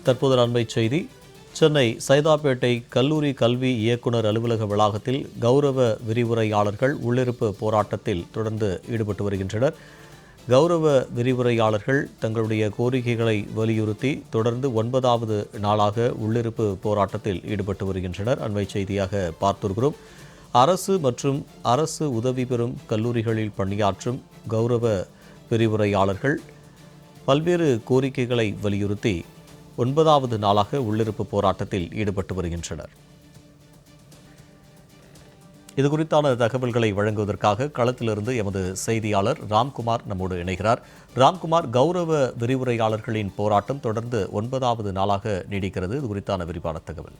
தற்போது அண்மை செய்தி. சென்னை சைதாப்பேட்டை கல்லூரி கல்வி இயக்குநர் அலுவலக வளாகத்தில் கௌரவ விரிவுரையாளர்கள் உள்ளிருப்பு போராட்டத்தில் தொடர்ந்து ஈடுபட்டு வருகின்றனர். கௌரவ விரிவுரையாளர்கள் தங்களுடைய கோரிக்கைகளை வலியுறுத்தி தொடர்ந்து 9வது நாளாக உள்ளிருப்பு போராட்டத்தில் ஈடுபட்டு வருகின்றனர். அண்மை செய்தியாக பார்த்திருக்கிறோம். அரசு மற்றும் அரசு உதவி பெறும் கல்லூரிகளில் பணியாற்றும் கௌரவ விரிவுரையாளர்கள் பல்வேறு கோரிக்கைகளை வலியுறுத்தி 9வது நாளாக உள்ளிருப்பு போராட்டத்தில் ஈடுபட்டு வருகின்றனர். இதுகுறித்தான தகவல்களை வழங்குவதற்காக களத்திலிருந்து எமது செய்தியாளர் ராம்குமார் நம்மோடு இணைகிறார். ராம்குமார், கௌரவ விரிவுரையாளர்களின் போராட்டம் தொடர்ந்து 9வது நாளாக நீடிக்கிறது. இது குறித்தான விரிவான தகவல்.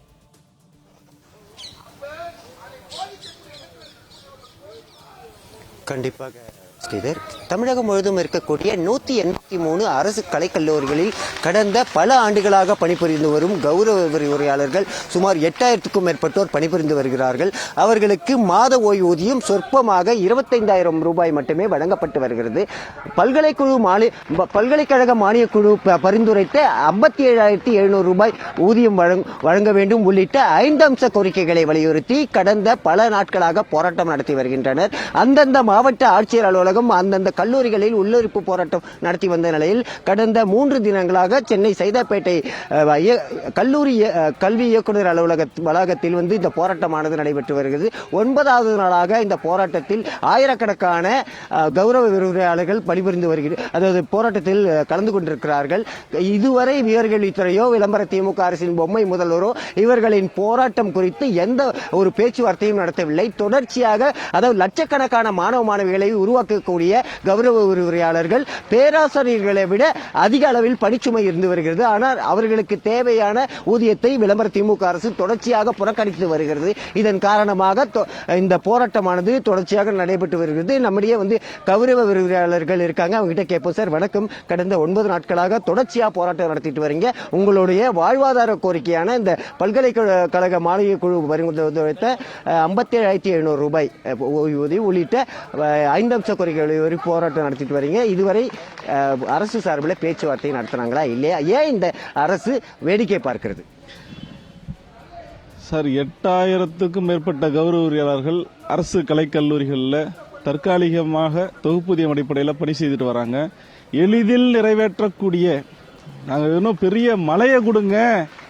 கண்டிப்பாக ஸ்ரீதர், தமிழகம் முழுவதும் இருக்கக்கூடிய 183 அரசு கலைக்கல்லூரிகளில் கடந்த பல ஆண்டுகளாக பணிபுரிந்து வரும் கௌரவ விரிவுரையாளர்கள் சுமார் 8000க்கும் மேற்பட்டோர் பணிபுரிந்து வருகிறார்கள். அவர்களுக்கு மாத ஓய்வூதியம் சொற்பமாக 25,000 ரூபாய் மட்டுமே வழங்கப்பட்டு வருகிறது. பல்கலைக்கழக மானியக்குழு பரிந்துரைத்த 57,700 ரூபாய் ஊதியம் வழங்க வேண்டும் உள்ளிட்ட 5 அம்ச கோரிக்கைகளை வலியுறுத்தி கடந்த பல நாட்களாக போராட்டம் நடத்தி வருகின்றனர். அந்தந்த மாவட்ட ஆட்சியர் அலுவலகம் அந்தந்த கல்லூரிகளில் உள்ளிருப்பு போராட்டம் நடத்தி வந்த நிலையில் கடந்த 3 தினங்களாக சென்னை சைதாப்பேட்டை கல்லூரி கல்வி இயக்குநர் அலுவலக வளாகத்தில் இந்த போராட்டமானது நடைபெற்று வருகிறது. 9வது நாளாக இந்த போராட்டத்தில் ஆயிரக்கணக்கான கௌரவ விரிவுரையாளர்கள் பணிபுரிந்து வருகிறார்கள், அதாவது போராட்டத்தில் கலந்து கொண்டிருக்கிறார்கள். இதுவரை உயர்கல்வித்துறையோ விளம்பர திமுக அரசின் பொம்மை முதல்வரோ இவர்களின் போராட்டம் குறித்து எந்த ஒரு பேச்சுவார்த்தையும் நடத்தவில்லை. தொடர்ச்சியாக அதாவது லட்சக்கணக்கான மாணவ மாணவிகளை உருவாக்கக்கூடிய கௌரவ விரிவுரையாளர்கள் பேராசிரியர்களை விட அதிக அளவில் பணிச்சுமை இருந்து வருகிறது. ஆனால் அவர்களுக்கு தேவையான ஊதியத்தை விளம்பர திமுக அரசு தொடர்ச்சியாக புறக்கணித்து வருகிறது. இதன் காரணமாக இந்த போராட்டமானது தொடர்ச்சியாக நடைபெற்று வருகிறது. நம்முடைய கௌரவ விரிவுரையாளர்கள் இருக்காங்க, அவங்க கிட்ட கேட்போம். சார் வணக்கம். கடந்த 9 நாட்களாக தொடர்ச்சியாக போராட்டம் நடத்திட்டு வரீங்க. உங்களுடைய வாழ்வாதார கோரிக்கையான இந்த பல்கலைக்கழக மானிய குழு பரிந்துரைத்த 57,700 ரூபாய் ஓய்வூதியம் உள்ளிட்ட 5 அம்ச கோரிக்கைகளை போராட்டம் நடத்திட்டு வரீங்க. இதுவரை அரசு சார்பில் பேச்சுவார்த்தை நடத்தினாங்களா இல்லையா? ஏன் இந்த அரசு வேடிக்கை பார்க்கிறது? சார், 8000க்கும் மேற்பட்ட கௌரவ விரிவுரையாளர்கள் அரசு கலைக்கல்லூரிகளில் தற்காலிகமாக தொகுப்பூதியம் அடிப்படையில் பணி செய்துட்டு வராங்க. எளிதில் நிறைவேற்றக்கூடிய, நாங்கள் இன்னும் பெரிய மலையை கொடுங்க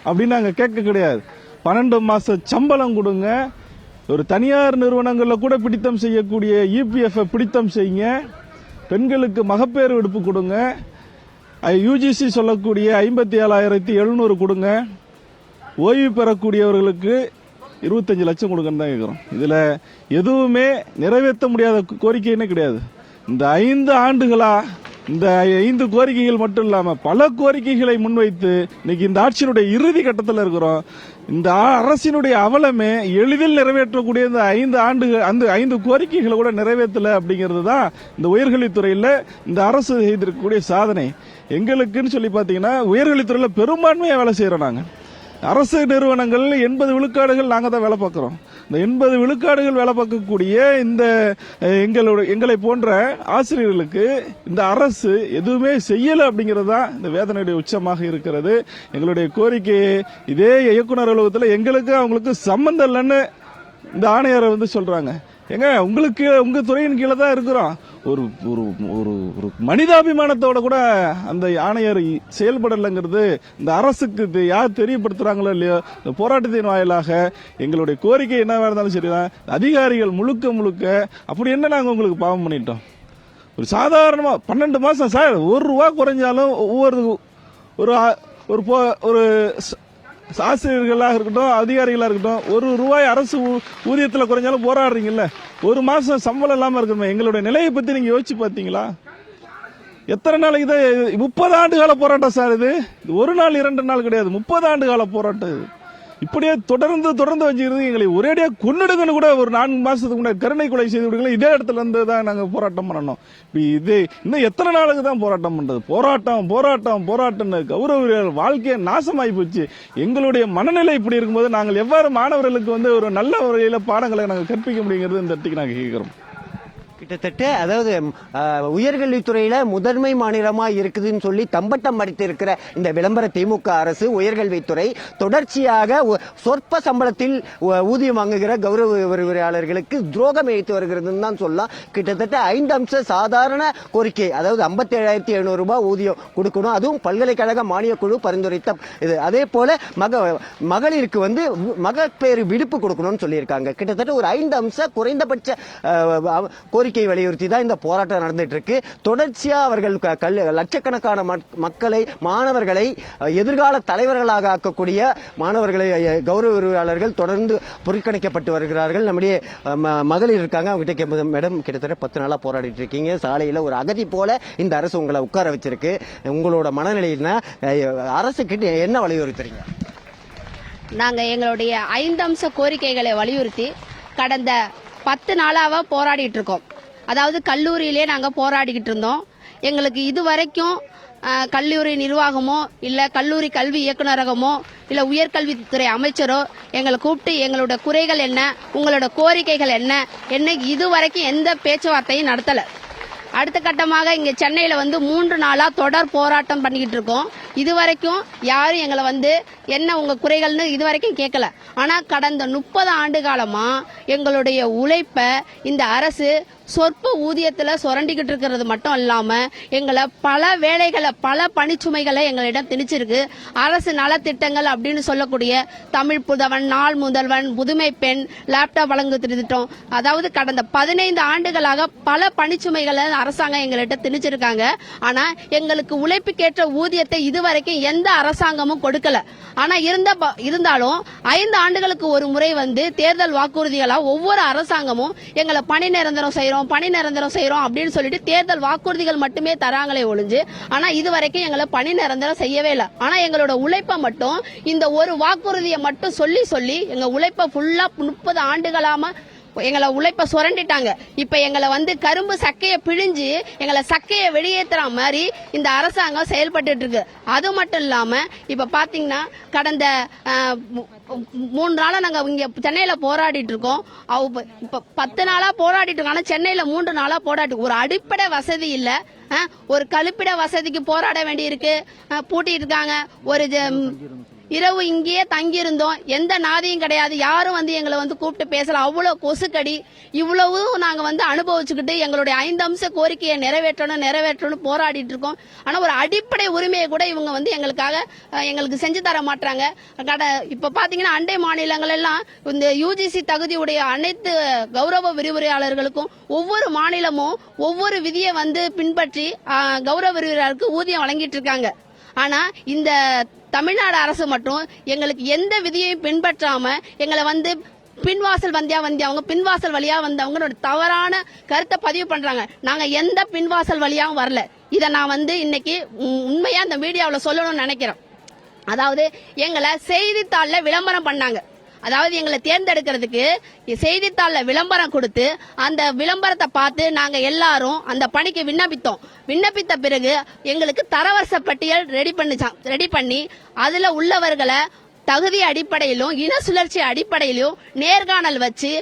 அப்படின்னு நாங்கள் கேட்க கிடையாது. 12 மாச சம்பளம் கொடுங்க, ஒரு தனியார் நிறுவனங்களில் கூட பிடித்தம் செய்யக்கூடிய இபிஎஃப் பிடித்தம் செய்யுங்க, பெண்களுக்கு மகப்பேறு விடுப்பு கொடுங்க, யுஜிசி சொல்லக்கூடிய 57,700 கொடுங்க, ஓய்வு பெறக்கூடியவர்களுக்கு 25 லட்சம் கொடுங்கன்னு தான் கேட்குறோம். இதில் எதுவுமே நிறைவேற்ற முடியாத கோரிக்கைன்னு கிடையாது. இந்த 5 ஆண்டுகளா இந்த 5 கோரிக்கைகள் மட்டும் இல்லாமல் பல கோரிக்கைகளை முன்வைத்து இன்னைக்கு இந்த ஆட்சியினுடைய இறுதி கட்டத்தில் இருக்கிறோம். இந்த அரசினுடைய அவலமே எளிதில் நிறைவேற்றக்கூடிய இந்த 5 கோரிக்கைகளை கூட நிறைவேற்றல அப்படிங்கிறது தான் இந்த உயர்கல்வித்துறையில் இந்த அரசு செய்திருக்கக்கூடிய சாதனை. எங்களுக்குன்னு சொல்லி பார்த்தீங்கன்னா உயர்கல்வித்துறையில் பெரும்பான்மையாக வேலை செய்கிறோம். நாங்கள் அரசு நிறுவனங்கள் 80 விழுக்காடுகள் நாங்கள் தான் வேலை பார்க்குறோம். இந்த 80 விழுக்காடுகள் வேலை பார்க்கக்கூடிய இந்த எங்களை போன்ற ஆசிரியர்களுக்கு இந்த அரசு எதுவுமே செய்யலை அப்படிங்கிறது தான் இந்த வேதனையுடைய உச்சமாக இருக்கிறது. எங்களுடைய கோரிக்கை இதே இயக்குனர் அலுவலகத்தில் எங்களுக்கு அவங்களுக்கு சம்பந்தம் இல்லைன்னு இந்த ஆணையரை சொல்றாங்க. எங்க உங்களுக்கு உங்க துறையின் கீழே தான் இருக்கிறோம். ஒரு ஒரு ஒரு ஒரு மனிதாபிமானத்தோட கூட அந்த ஆணையர் செயல்படலைங்கிறது இந்த அரசுக்கு யார் தெரியப்படுத்துறாங்களோ இல்லையோ, இந்த போராட்டத்தின் வாயிலாக எங்களுடைய கோரிக்கை என்னவா இருந்தாலும் சரிதான், அதிகாரிகள் முழுக்க அப்படி என்ன நாங்கள் உங்களுக்கு பாவம் பண்ணிட்டோம்? ஒரு சாதாரணமா 12 மாசம் சார், ₹1 குறைஞ்சாலும் ஒரு ஒரு ஆசிரியர்களாக இருக்கட்டும், அதிகாரிகளாக இருக்கட்டும், ₹1 அரசு ஊதியத்தில் குறைஞ்சாலும் போராடுறீங்கல்ல. ஒரு மாசம் சம்பளம் இல்லாம இருக்கணுமே. எங்களுடைய நிலையை பத்தி நீங்க யோசிச்சு பாத்தீங்களா? எத்தனை நாளைக்கு தான்? 30 ஆண்டு கால போராட்டம் சார் இது. ஒரு நாள் 2 நாள் கிடையாது, 30 ஆண்டு கால போராட்டம். இப்படியே தொடர்ந்து வச்சுக்கிறது எங்களை ஒரேடியா கொன்னுடுங்கன்னு கூட ஒரு 4 மாசத்துக்கு முன்னாடி கருணை கொலை செய்து விடுங்களா, இதே இடத்துல இருந்து தான் நாங்க போராட்டம் பண்ணணும். இது இன்னும் எத்தனை நாளுக்கு தான் போராட்டம் பண்றது? போராட்டம் கௌரவ வாழ்க்கையை நாசமாயி போச்சு. எங்களுடைய மனநிலை இப்படி இருக்கும்போது நாங்கள் எவ்வாறு மாணவர்களுக்கு ஒரு நல்ல முறையில பாடங்களை நாங்கள் கற்பிக்க முடியுங்கிறது இந்த இடத்துக்கு நாங்கள் கேட்கிறோம். கிட்டத்தட்ட அதாவது உயர்கல்வித்துறையில முதன்மை மாநிலமா இருக்குதுன்னு சொல்லி தம்பட்டம் அடித்து இருக்கிற இந்த விளம்பர திமுக அரசு உயர்கல்வித்துறை தொடர்ச்சியாக சொற்ப சம்பளத்தில் ஊதியம் வாங்குகிற கௌரவ விரிவுரையாளர்களுக்கு துரோகம் இழைத்து வருகிறதுன்னு தான் சொல்லலாம். கிட்டத்தட்ட 5 அம்ச சாதாரண கோரிக்கை, அதாவது 57,700 ரூபாய் ஊதியம் கொடுக்கணும், அதுவும் பல்கலைக்கழக மானிய குழு பரிந்துரைத்த இது. அதே போல மகளிருக்கு மகப்பேறு விடுப்பு கொடுக்கணும்னு சொல்லியிருக்காங்க. கிட்டத்தட்ட ஒரு 5 அம்ச குறைந்தபட்ச கோரிக்கை வலியுறுத்தி தான் இந்த போராட்டம் நடந்துட்டு இருக்கு. தொடர்ச்சியா அவர்கள் லட்சக்கணக்கான மக்களை, மாணவர்களை எதிர்கால தலைவர்களாக ஆக்கக்கூடிய மாணவர்களை கௌரவ விரிவுரையாளர்கள் தொடர்ந்து புறக்கணிக்கப்பட்டு வருகிறார்கள். நம்முடைய மகளிர் இருக்காங்க, அவங்ககிட்ட மேடம், கிட்டத்தட்ட 10 நாளா போராடிட்டு இருக்கீங்க, சாலையில ஒரு அகதி போல இந்த அரசு உங்களை உட்கார வச்சிருக்கு, உங்களோட மனநிலையினா அரசு கிட்ட என்ன வலியுறுத்துறீங்க? நாங்க எங்களுடைய 5 அம்ச கோரிக்கைகளை வலியுறுத்தி கடந்த 10 நாளாவா போராடிட்டு இருக்கோம். அதாவது கல்லூரியிலே நாங்க போராடிக்கிட்டு இருந்தோம். எங்களுக்கு இதுவரைக்கும் கல்லூரி நிர்வாகமோ இல்ல கல்லூரி கல்வி இயக்குநரகமோ இல்ல உயர்கல்வித்துறை அமைச்சரோ எங்களை கூப்பிட்டு எங்களோட குறைகள் என்ன, உங்களோட கோரிக்கைகள் என்ன இதுவரைக்கும் எந்த பேச்சுவார்த்தையும் நடத்தல. அடுத்த கட்டமாக இங்க சென்னையில 3 நாளா தொடர் போராட்டம் பண்ணிக்கிட்டு இருக்கோம். இதுவரைக்கும் யாரும் எங்களை என்ன உங்க குறைகள்னு இதுவரைக்கும் கேட்கல. ஆனா கடந்த 30 ஆண்டு காலமா எங்களுடைய உழைப்ப இந்த அரசு சொற்ப ஊதியத்துல சுரண்டிக்கிட்டு இருக்கிறது மட்டும் இல்லாம எங்களை பல வேலைகளை, பல பணிச்சுமைகளை எங்களிடம் திணிச்சிருக்கு. அரசு நலத்திட்டங்கள் அப்படின்னு சொல்லக்கூடிய தமிழ் புதவன், நாள் முதல்வன், புதுமை பெண், லேப்டாப் வழங்கு திட்டம், அதாவது கடந்த 15 ஆண்டுகளாக பல பணிச்சுமைகளை அரசாங்கம் எங்கள்கிட்ட திணிச்சிருக்காங்க. ஆனா எங்களுக்கு உழைப்புக்கேற்ற ஊதியத்தை இதுவரைக்கும் எந்த அரசாங்கமும் கொடுக்கல. ஆனா இருந்தாலும் 5 ஆண்டுகளுக்கு ஒரு முறை தேர்தல் வாக்குறுதிகளா ஒவ்வொரு அரசாங்கமும் எங்களை பணி நிரந்தரம் செய்யறோம் அப்படின்னு சொல்லிட்டு தேர்தல் வாக்குறுதிகள் மட்டுமே தராங்களே ஒழிஞ்சு, ஆனா இதுவரைக்கும் எங்களை பணி நிரந்தரம் செய்யவே இல்லை. ஆனா எங்களோட உழைப்பை மட்டும் இந்த ஒரு வாக்குறுதியை மட்டும் சொல்லி எங்க உழைப்பை ஃபுல்லா 30 ஆண்டுகளாம எங்களை உழைப்ப சுரண்டிட்டாங்க. இப்ப எங்களை கரும்பு சக்கையை பிழிஞ்சு எங்களை சக்கையை வெளியேற்றுற மாதிரி இந்த அரசாங்கம் செயல்பட்டு இருக்கு. அது மட்டும் இல்லாம இப்ப பாத்தீங்கன்னா கடந்த 3 நாளா நாங்க இங்க சென்னையில போராடிட்டு இருக்கோம். இப்ப 10 நாளா போராடிட்டு இருக்கோம். ஆனா சென்னையில 3 நாளா போராடி ஒரு அடிப்படை வசதி இல்ல, ஒரு கழிப்பிட வசதிக்கு போராட வேண்டி இருக்கு, பூட்டிட்டு இருக்காங்க. ஒரு இரவு இங்கேயே தங்கி இருந்தோம், எந்த நாதியும் கிடையாது, யாரும் எங்களை கூப்பிட்டு பேசல. அவ்வளவு கொசுக்கடி, இவ்வளவு நாங்க அனுபவிச்சுக்கிட்டு எங்களுடைய 5 அம்ச கோரிக்கையை நிறைவேற்றணும் போராடிட்டு இருக்கோம். ஆனா ஒரு அடிப்படை உரிமையை கூட இவங்க எங்களுக்கு செஞ்சு தர மாட்டாங்க. இப்ப பாத்தீங்கன்னா அண்டை மாநிலங்கள் எல்லாம் இந்த யுஜிசி தகுதியுடைய அனைத்து கௌரவ விரிவுரையாளர்களுக்கும் ஒவ்வொரு மாநிலமும் ஒவ்வொரு விதியை பின்பற்றி கௌரவ விரிவுரையாளருக்கு ஊதியம் வழங்கிட்டு இருக்காங்க. ஆனா இந்த தமிழ்நாடு அரசு மட்டும் எங்களுக்கு எந்த விதியையும் பின்பற்றாம எங்களை பின்வாசல் அவங்க பின்வாசல் வழியா வந்தவங்க தவறான கருத்தை பதிவு பண்றாங்க. நாங்க எந்த பின்வாசல் வழியாவும் வரல. இதை நான் இன்னைக்கு உண்மையா இந்த மீடியாவில் சொல்லணும்னு நினைக்கிறேன். அதாவது எங்களை செய்தித்தாள்ல விளம்பரம் பண்ணாங்க. அதாவது எங்களை தேர்ந்தெடுக்கிறதுக்கு செய்தித்தாள்ல விளம்பரம் கொடுத்து அந்த விளம்பரத்தை பார்த்து நாங்க எல்லாரும் அந்த பணிக்கு விண்ணப்பித்த பிறகு எங்களுக்கு தரவரிசை பட்டியல் ரெடி பண்ணி அதுல உள்ளவர்களை தகுதி அடிப்படையிலும் இன சுழற்சி அடிப்படையிலும் நேர்காணல் வச்சு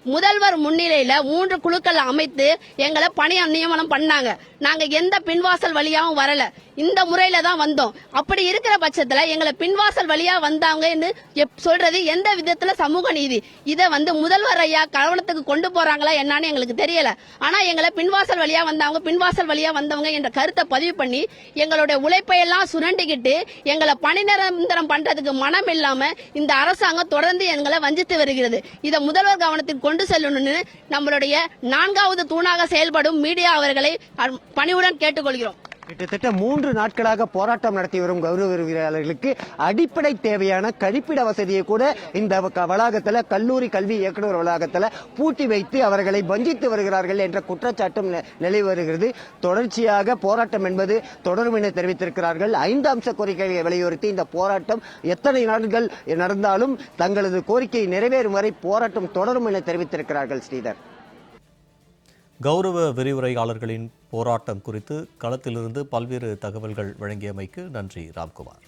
முதல்வர் முன்னிலையில 3 குழுக்கள் அமைத்து எங்களை பணி நியமனம் பண்ணாங்க. நாங்க எந்த பின்வாசல் வழியாவும் வரல, இந்த முறையில தான் வந்தோம். அப்படி இருக்கிற பட்சத்துல எங்களை பின்வாசல் வழியா வந்தாங்கன்னு சொல்றது எந்த விதத்துல சமூக நீதி? இதை முதல்வர் ஐயா கவனத்துக்கு கொண்டு போறாங்களா என்னன்னு எங்களுக்கு தெரியல. ஆனா எங்களை பின்வாசல் வழியா வந்தவங்க என்ற கருத்தை பதிவு பண்ணி எங்களுடைய உழைப்பை எல்லாம் சுரண்டிக்கிட்டு எங்களை பணி நிரந்தரம் பண்றதுக்கு மனம் இல்லாம இந்த அரசாங்கம் தொடர்ந்து எங்களை வஞ்சித்து வருகிறது. இதை முதல்வர் கவனத்துக்கு கொண்டு செல்லணும்னு நம்மளுடைய 4வது தூணாக செயல்படும் மீடியா அவர்களை பணிவுடன் கேட்டுக்கொள்கிறோம். கிட்டத்தட்ட 3 நாட்களாக போராட்டம் நடத்தி வரும் கௌரவ விரிவுரையாளர்களுக்கு அடிப்படை தேவையான கழிப்பிட வசதியை கூட இந்த வளாகத்தில், கல்லூரி கல்வி இயக்குநர் வளாகத்தில் பூட்டி வைத்து அவர்களை வஞ்சித்து வருகிறார்கள் என்ற குற்றச்சாட்டும் நிலை வருகிறது. தொடர்ச்சியாக போராட்டம் என்பது தொடரும் என தெரிவித்திருக்கிறார்கள். 5 அம்ச கோரிக்கைகளை வலியுறுத்தி இந்த போராட்டம் எத்தனை நாட்கள் நடந்தாலும் தங்களது கோரிக்கை நிறைவேறும் வரை போராட்டம் தொடரும் என தெரிவித்திருக்கிறார்கள். ஸ்ரீதர், கௌரவ விரிவுரையாளர்களின் போராட்டம் குறித்து களத்திலிருந்து பல்வேறு தகவல்கள் வழங்கியமைக்கு நன்றி ராம்குமார்.